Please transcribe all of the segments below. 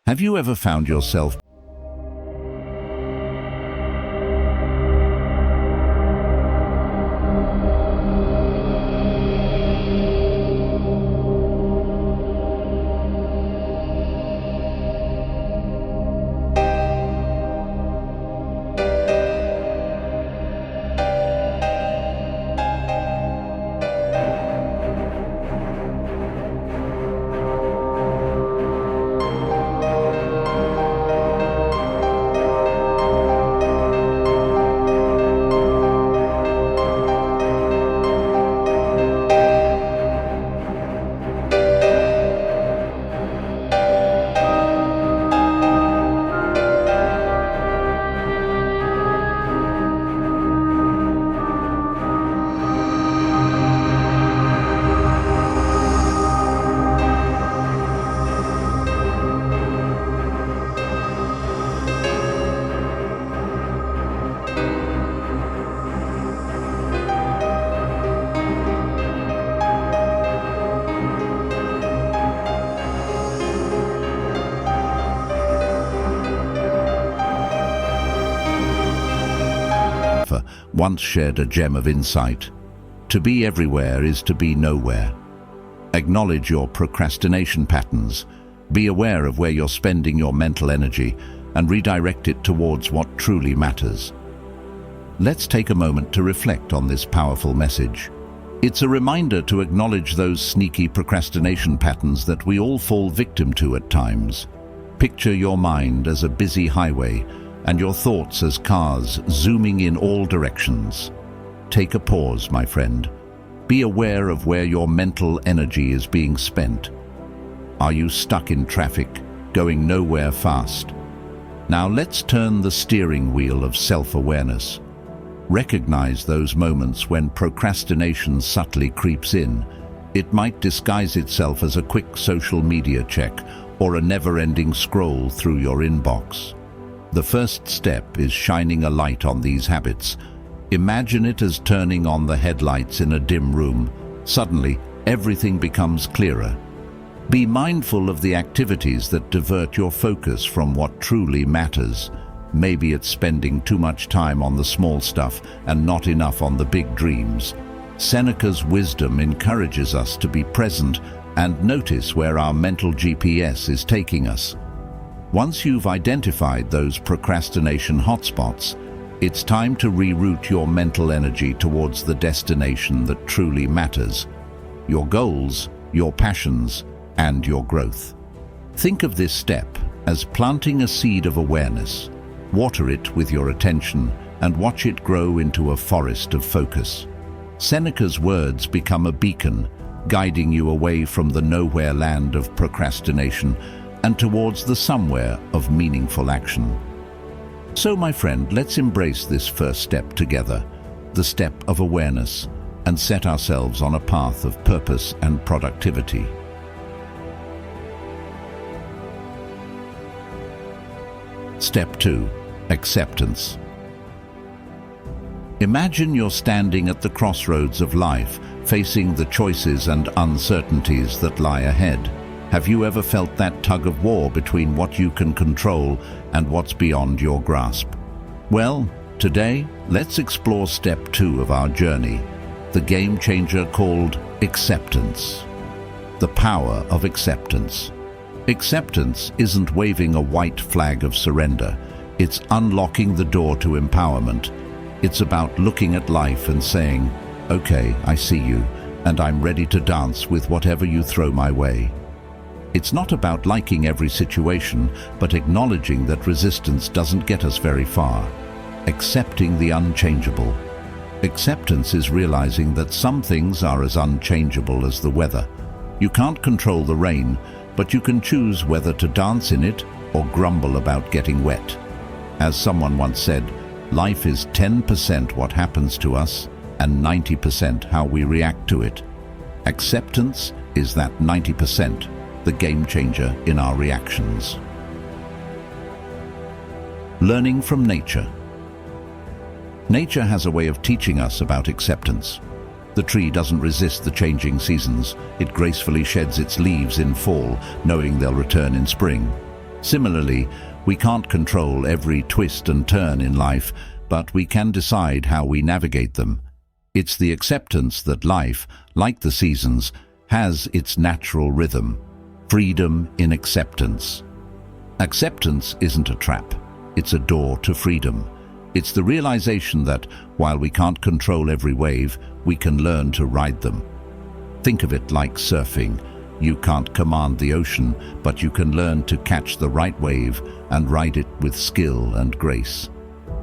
Have you ever found yourself once shared a gem of insight? To be everywhere is to be nowhere. Acknowledge your procrastination patterns. Be aware of where you're spending your mental energy and redirect it towards what truly matters. Let's take a moment to reflect on this powerful message. It's a reminder to acknowledge those sneaky procrastination patterns that we all fall victim to at times. Picture your mind as a busy highway and your thoughts as cars zooming in all directions. Take a pause, my friend. Be aware of where your mental energy is being spent. Are you stuck in traffic, going nowhere fast? Now let's turn the steering wheel of self-awareness. Recognize those moments when procrastination subtly creeps in. It might disguise itself as a quick social media check or a never-ending scroll through your inbox. The first step is shining a light on these habits. Imagine it as turning on the headlights in a dim room. Suddenly, everything becomes clearer. Be mindful of the activities that divert your focus from what truly matters. Maybe it's spending too much time on the small stuff and not enough on the big dreams. Seneca's wisdom encourages us to be present and notice where our mental GPS is taking us. Once you've identified those procrastination hotspots, it's time to reroute your mental energy towards the destination that truly matters: your goals, your passions, and your growth. Think of this step as planting a seed of awareness. Water it with your attention and watch it grow into a forest of focus. Seneca's words become a beacon, guiding you away from the nowhere land of procrastination and towards the somewhere of meaningful action. So, my friend, let's embrace this first step together, the step of awareness, and set ourselves on a path of purpose and productivity. Step 2. Acceptance. Imagine you're standing at the crossroads of life, facing the choices and uncertainties that lie ahead. Have you ever felt that tug of war between what you can control and what's beyond your grasp? Well, today, let's explore step 2 of our journey, the game changer called acceptance. The power of acceptance. Acceptance isn't waving a white flag of surrender. It's unlocking the door to empowerment. It's about looking at life and saying, "Okay, I see you, and I'm ready to dance with whatever you throw my way." It's not about liking every situation, but acknowledging that resistance doesn't get us very far. Accepting the unchangeable. Acceptance is realizing that some things are as unchangeable as the weather. You can't control the rain, but you can choose whether to dance in it or grumble about getting wet. As someone once said, life is 10% what happens to us and 90% how we react to it. Acceptance is that 90%. The game changer in our reactions. Learning from nature. Nature has a way of teaching us about acceptance. The tree doesn't resist the changing seasons. It gracefully sheds its leaves in fall, knowing they'll return in spring. Similarly, we can't control every twist and turn in life, but we can decide how we navigate them. It's the acceptance that life, like the seasons, has its natural rhythm. Freedom in acceptance. Acceptance isn't a trap. It's a door to freedom. It's the realization that, while we can't control every wave, we can learn to ride them. Think of it like surfing. You can't command the ocean, but you can learn to catch the right wave and ride it with skill and grace.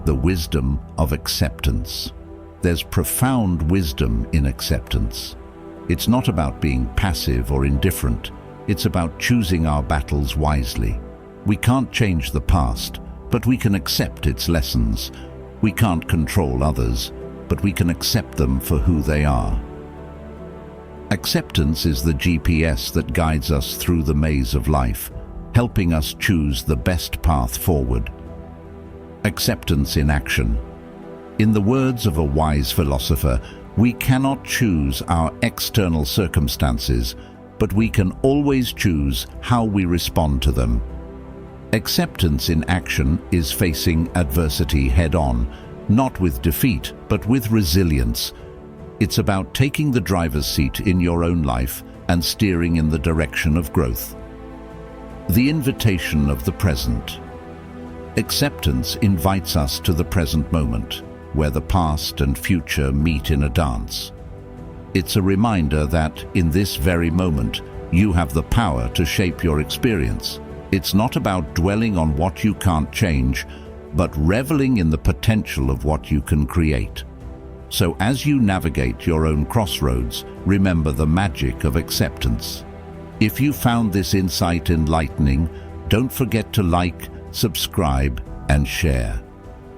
The wisdom of acceptance. There's profound wisdom in acceptance. It's not about being passive or indifferent. It's about choosing our battles wisely. We can't change the past, but we can accept its lessons. We can't control others, but we can accept them for who they are. Acceptance is the GPS that guides us through the maze of life, helping us choose the best path forward. Acceptance in action. In the words of a wise philosopher, we cannot choose our external circumstances, but we can always choose how we respond to them. Acceptance in action is facing adversity head-on, not with defeat, but with resilience. It's about taking the driver's seat in your own life and steering in the direction of growth. The invitation of the present. Acceptance invites us to the present moment, where the past and future meet in a dance. It's a reminder that, in this very moment, you have the power to shape your experience. It's not about dwelling on what you can't change, but reveling in the potential of what you can create. So as you navigate your own crossroads, remember the magic of acceptance. If you found this insight enlightening, don't forget to like, subscribe, and share.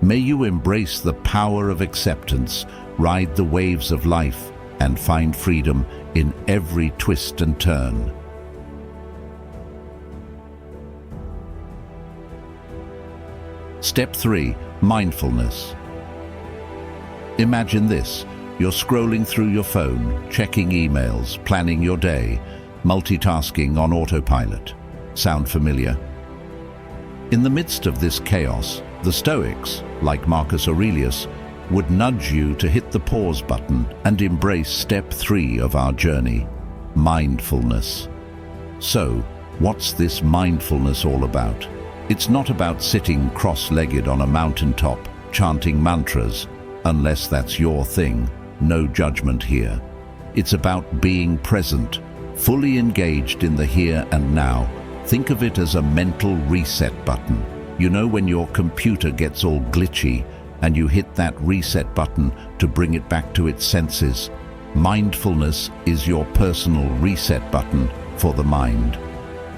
May you embrace the power of acceptance, ride the waves of life, and find freedom in every twist and turn. Step 3. Mindfulness. Imagine this. You're scrolling through your phone, checking emails, planning your day, multitasking on autopilot. Sound familiar? In the midst of this chaos, the Stoics, like Marcus Aurelius, would nudge you to hit the pause button and embrace step 3 of our journey, mindfulness. So, what's this mindfulness all about? It's not about sitting cross-legged on a mountaintop, chanting mantras, unless that's your thing. No judgment here. It's about being present, fully engaged in the here and now. Think of it as a mental reset button. You know when your computer gets all glitchy and you hit that reset button to bring it back to its senses? Mindfulness is your personal reset button for the mind.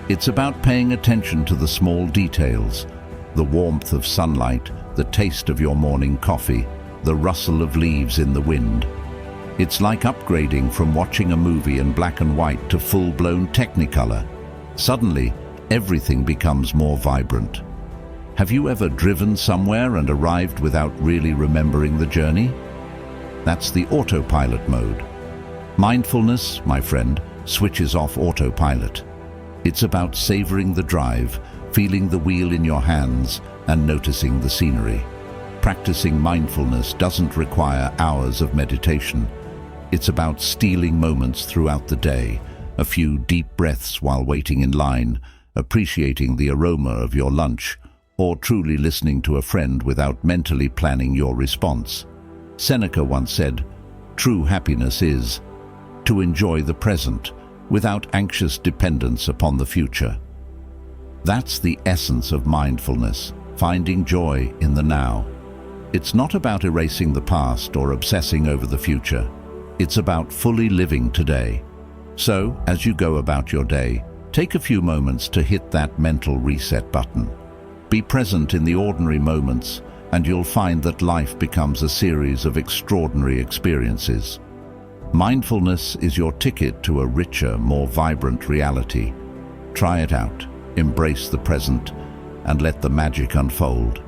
It's about paying attention to the small details, the warmth of sunlight, the taste of your morning coffee, the rustle of leaves in the wind. It's like upgrading from watching a movie in black and white to full-blown Technicolor. Suddenly, everything becomes more vibrant. Have you ever driven somewhere and arrived without really remembering the journey? That's the autopilot mode. Mindfulness, my friend, switches off autopilot. It's about savoring the drive, feeling the wheel in your hands, and noticing the scenery. Practicing mindfulness doesn't require hours of meditation. It's about stealing moments throughout the day, a few deep breaths while waiting in line, appreciating the aroma of your lunch, or truly listening to a friend without mentally planning your response. Seneca once said, "True happiness is to enjoy the present without anxious dependence upon the future." That's the essence of mindfulness, finding joy in the now. It's not about erasing the past or obsessing over the future. It's about fully living today. So, as you go about your day, take a few moments to hit that mental reset button. Be present in the ordinary moments, and you'll find that life becomes a series of extraordinary experiences. Mindfulness is your ticket to a richer, more vibrant reality. Try it out, embrace the present, and let the magic unfold.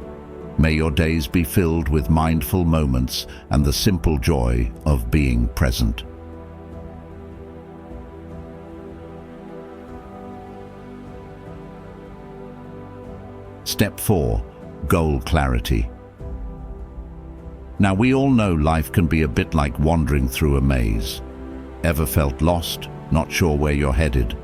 May your days be filled with mindful moments and the simple joy of being present. Step 4. Goal clarity. Now, we all know life can be a bit like wandering through a maze. Ever felt lost, not sure where you're headed?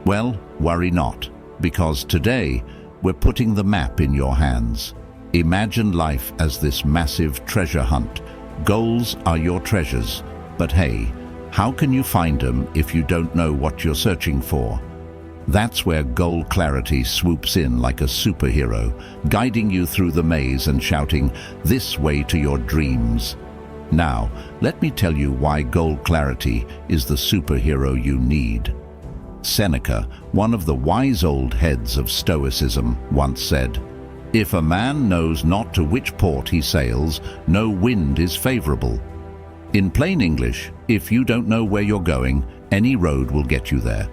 Well, worry not, because today we're putting the map in your hands. Imagine life as this massive treasure hunt. Goals are your treasures, but hey, how can you find them if you don't know what you're searching for? That's where goal clarity swoops in like a superhero, guiding you through the maze and shouting, "This way to your dreams." Now, let me tell you why goal clarity is the superhero you need. Seneca, one of the wise old heads of Stoicism, once said, "If a man knows not to which port he sails, no wind is favorable." In plain English, if you don't know where you're going, any road will get you there.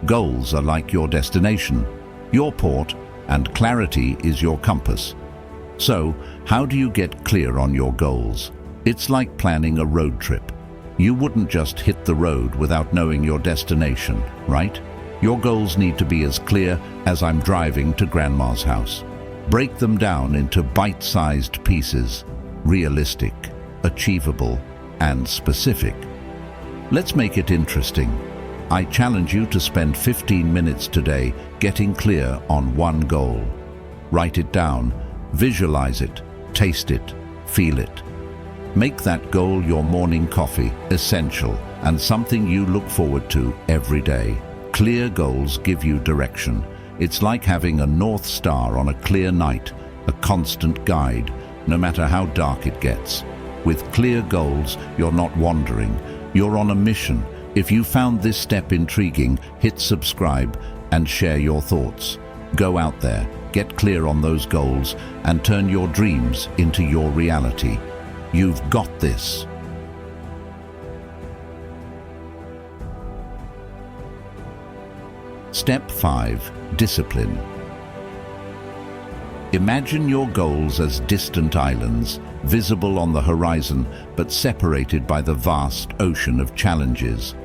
Goals are like your destination, your port, and clarity is your compass. So, how do you get clear on your goals? It's like planning a road trip. You wouldn't just hit the road without knowing your destination, right? Your goals need to be as clear as I'm driving to Grandma's house. Break them down into bite-sized pieces, realistic, achievable, and specific. Let's make it interesting. I challenge you to spend 15 minutes today getting clear on one goal. Write it down, visualize it, taste it, feel it. Make that goal your morning coffee, essential, and something you look forward to every day. Clear goals give you direction. It's like having a North Star on a clear night, a constant guide, no matter how dark it gets. With clear goals, you're not wandering, you're on a mission. If you found this step intriguing, hit subscribe and share your thoughts. Go out there, get clear on those goals, and turn your dreams into your reality. You've got this. Step 5. Discipline. Imagine your goals as distant islands, visible on the horizon, but separated by the vast ocean of challenges.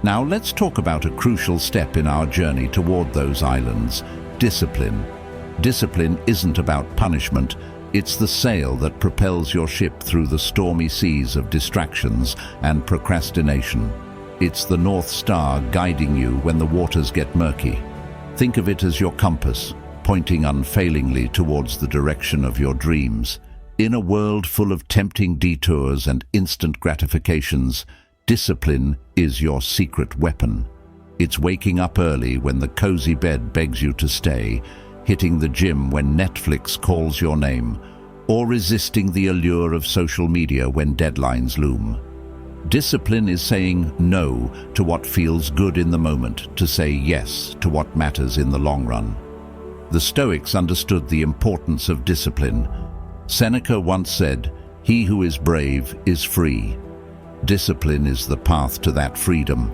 Now let's talk about a crucial step in our journey toward those islands: discipline. Discipline isn't about punishment, it's the sail that propels your ship through the stormy seas of distractions and procrastination. It's the North Star guiding you when the waters get murky. Think of it as your compass, pointing unfailingly towards the direction of your dreams. In a world full of tempting detours and instant gratifications, discipline is your secret weapon. It's waking up early when the cozy bed begs you to stay, hitting the gym when Netflix calls your name, or resisting the allure of social media when deadlines loom. Discipline is saying no to what feels good in the moment, to say yes to what matters in the long run. The Stoics understood the importance of discipline. Seneca once said, "He who is brave is free." Discipline is the path to that freedom.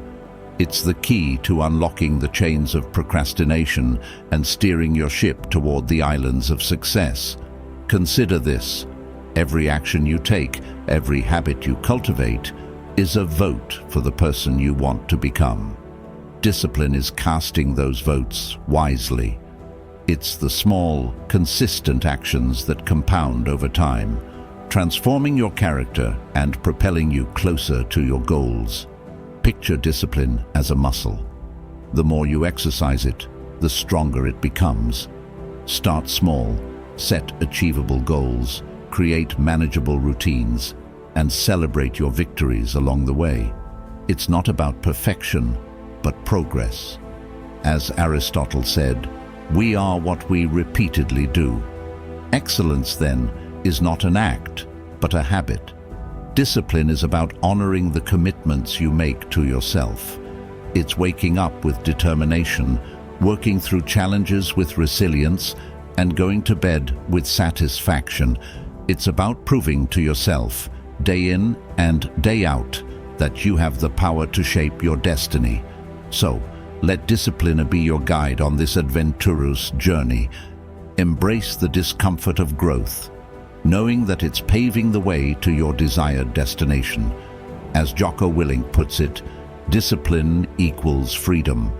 It's the key to unlocking the chains of procrastination and steering your ship toward the islands of success. Consider this: every action you take, every habit you cultivate, is a vote for the person you want to become. Discipline is casting those votes wisely. It's the small, consistent actions that compound over time, transforming your character and propelling you closer to your goals. Picture discipline as a muscle. The more you exercise it, the stronger it becomes. Start small, set achievable goals, create manageable routines, and celebrate your victories along the way. It's not about perfection, but progress. As Aristotle said, we are what we repeatedly do. Excellence, then, is not an act, but a habit. Discipline is about honoring the commitments you make to yourself. It's waking up with determination, working through challenges with resilience, and going to bed with satisfaction. It's about proving to yourself, day in and day out, that you have the power to shape your destiny. So, let discipline be your guide on this adventurous journey. Embrace the discomfort of growth, knowing that it's paving the way to your desired destination. As Jocko Willink puts it, discipline equals freedom.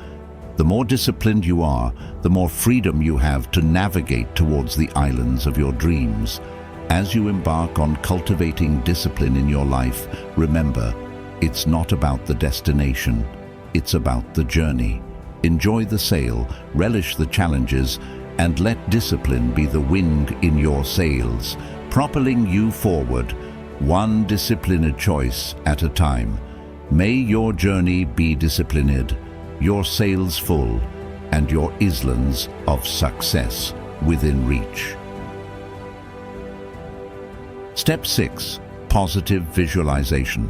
The more disciplined you are, the more freedom you have to navigate towards the islands of your dreams. As you embark on cultivating discipline in your life, remember, it's not about the destination, it's about the journey. Enjoy the sail, relish the challenges, and let discipline be the wind in your sails, propelling you forward, one disciplined choice at a time. May your journey be disciplined, your sails full, and your islands of success within reach. Step 6. Positive visualization.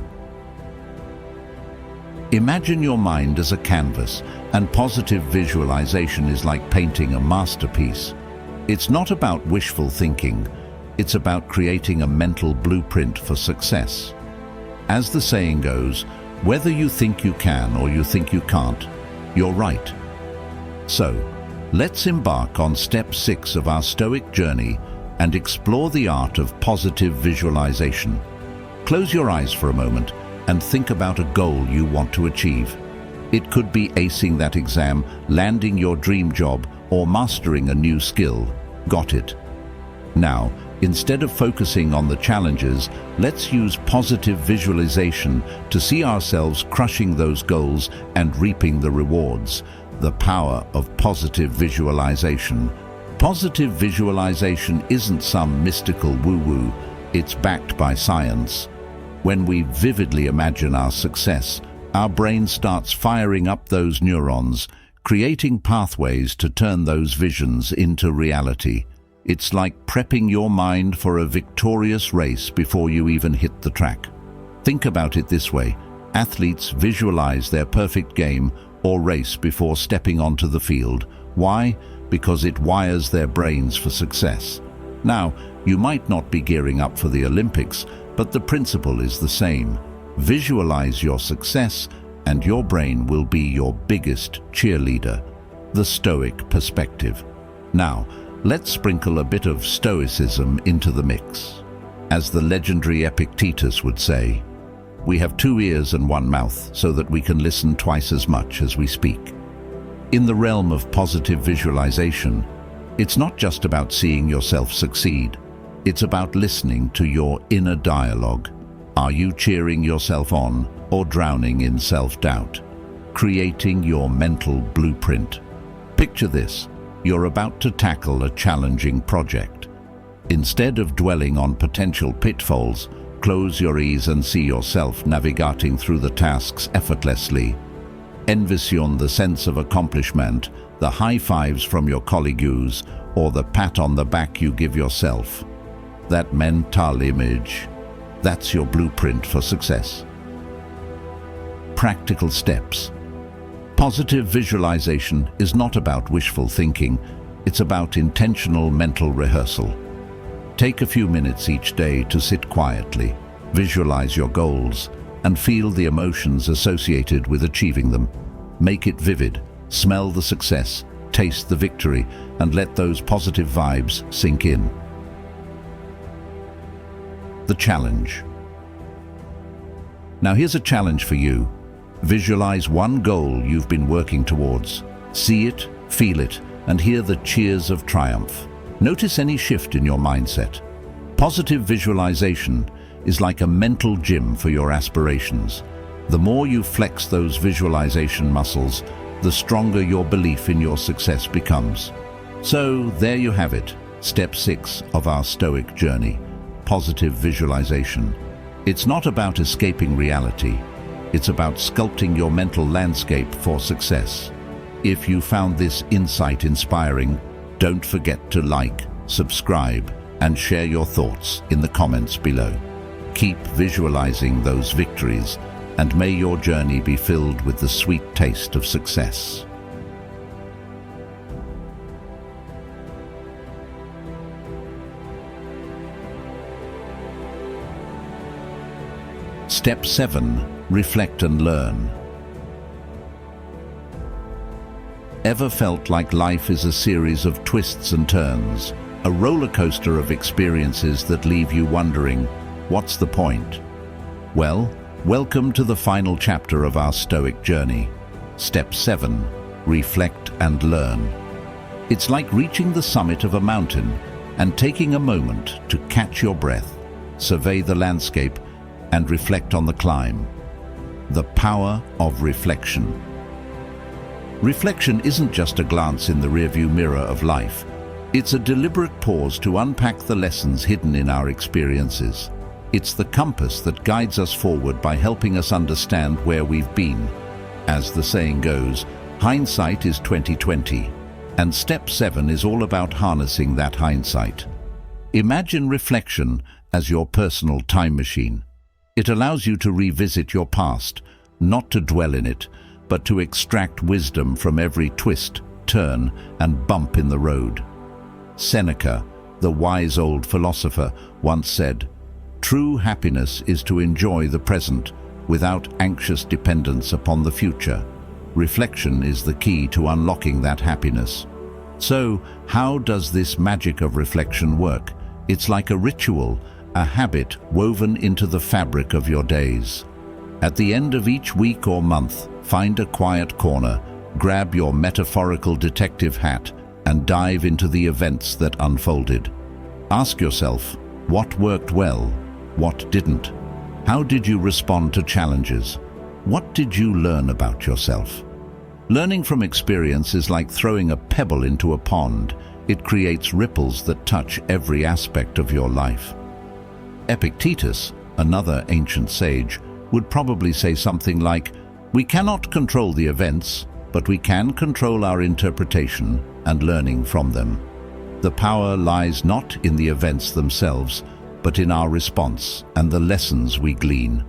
Imagine your mind as a canvas, and positive visualization is like painting a masterpiece. It's not about wishful thinking, it's about creating a mental blueprint for success. As the saying goes, whether you think you can or you think you can't, you're right. So, let's embark on step 6 of our Stoic journey and explore the art of positive visualization. Close your eyes for a moment and think about a goal you want to achieve. It could be acing that exam, landing your dream job, or mastering a new skill. Got it? Now, instead of focusing on the challenges, let's use positive visualization to see ourselves crushing those goals and reaping the rewards. The power of positive visualization. Positive visualization isn't some mystical woo-woo, it's backed by science. When we vividly imagine our success, our brain starts firing up those neurons, creating pathways to turn those visions into reality. It's like prepping your mind for a victorious race before you even hit the track. Think about it this way. Athletes visualize their perfect game or race before stepping onto the field. Why? Because it wires their brains for success. Now, you might not be gearing up for the Olympics, but the principle is the same. Visualize your success, and your brain will be your biggest cheerleader. The Stoic perspective. Now, let's sprinkle a bit of Stoicism into the mix. As the legendary Epictetus would say, we have 2 ears and 1 mouth so that we can listen twice as much as we speak. In the realm of positive visualization, it's not just about seeing yourself succeed. It's about listening to your inner dialogue. Are you cheering yourself on or drowning in self-doubt? Creating your mental blueprint. Picture this. You're about to tackle a challenging project. Instead of dwelling on potential pitfalls, close your eyes and see yourself navigating through the tasks effortlessly. Envision the sense of accomplishment, the high fives from your colleagues, or the pat on the back you give yourself. That mental image, that's your blueprint for success. Practical steps. Positive visualization is not about wishful thinking, it's about intentional mental rehearsal. Take a few minutes each day to sit quietly, visualize your goals, and feel the emotions associated with achieving them. Make it vivid, smell the success, taste the victory, and let those positive vibes sink in. The challenge. Now here's a challenge for you. Visualize one goal you've been working towards. See it, feel it, and hear the cheers of triumph. Notice any shift in your mindset. Positive visualization is like a mental gym for your aspirations. The more you flex those visualization muscles, the stronger your belief in your success becomes. So there you have it, step 6 of our Stoic journey. Positive visualization. It's not about escaping reality. It's about sculpting your mental landscape for success. If you found this insight inspiring, don't forget to like, subscribe, and share your thoughts in the comments below. Keep visualizing those victories, and may your journey be filled with the sweet taste of success. Step 7. Reflect and learn. Ever felt like life is a series of twists and turns, a roller coaster of experiences that leave you wondering, what's the point? Well, welcome to the final chapter of our Stoic journey. Step 7. reflect and learn. It's like reaching the summit of a mountain and taking a moment to catch your breath, survey the landscape, and reflect on the climb. The power of reflection. Reflection isn't just a glance in the rearview mirror of life. It's a deliberate pause to unpack the lessons hidden in our experiences. It's the compass that guides us forward by helping us understand where we've been. As the saying goes, hindsight is 20/20, and step 7 is all about harnessing that hindsight. Imagine reflection as your personal time machine. It allows you to revisit your past, not to dwell in it, but to extract wisdom from every twist, turn, and bump in the road. Seneca, the wise old philosopher, once said, "True happiness is to enjoy the present without anxious dependence upon the future." Reflection is the key to unlocking that happiness. So, how does this magic of reflection work? It's like a ritual, a habit woven into the fabric of your days. At the end of each week or month, find a quiet corner, grab your metaphorical detective hat, and dive into the events that unfolded. Ask yourself, what worked well? What didn't? How did you respond to challenges? What did you learn about yourself? Learning from experience is like throwing a pebble into a pond. It creates ripples that touch every aspect of your life. Epictetus, another ancient sage, would probably say something like, "We cannot control the events, but we can control our interpretation and learning from them." The power lies not in the events themselves, but in our response and the lessons we glean.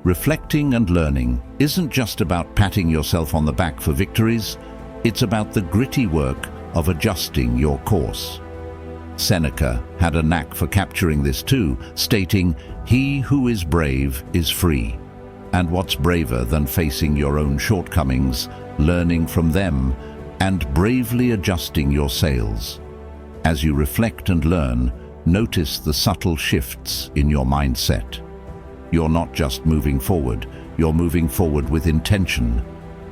Reflecting and learning isn't just about patting yourself on the back for victories, it's about the gritty work of adjusting your course. Seneca had a knack for capturing this too, stating, "He who is brave is free." And what's braver than facing your own shortcomings, learning from them, and bravely adjusting your sails? As you reflect and learn, notice the subtle shifts in your mindset. You're not just moving forward, you're moving forward with intention.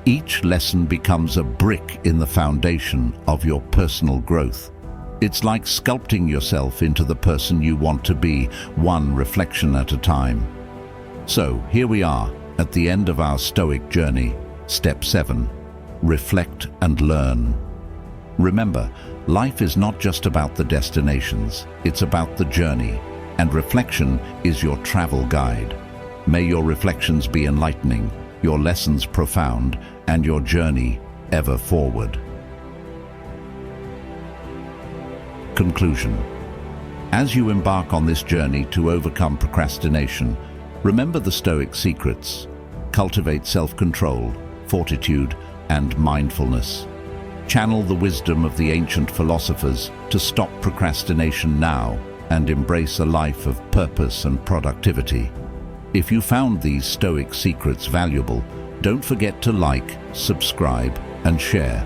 Each lesson becomes a brick in the foundation of your personal growth. It's like sculpting yourself into the person you want to be, one reflection at a time. So, here we are, at the end of our Stoic journey. Step 7. Reflect and learn. Remember, life is not just about the destinations, it's about the journey, and reflection is your travel guide. May your reflections be enlightening, your lessons profound, and your journey ever forward. Conclusion. As you embark on this journey to overcome procrastination, remember the Stoic secrets. Cultivate self-control, fortitude, and mindfulness. Channel the wisdom of the ancient philosophers to stop procrastination now and embrace a life of purpose and productivity. If you found these Stoic secrets valuable, don't forget to like, subscribe, and share.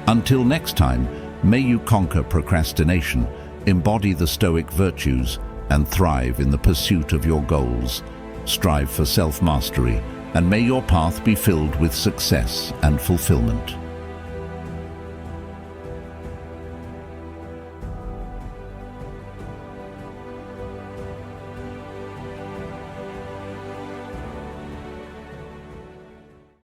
Until next time, may you conquer procrastination, embody the Stoic virtues, and thrive in the pursuit of your goals. Strive for self-mastery, and may your path be filled with success and fulfillment.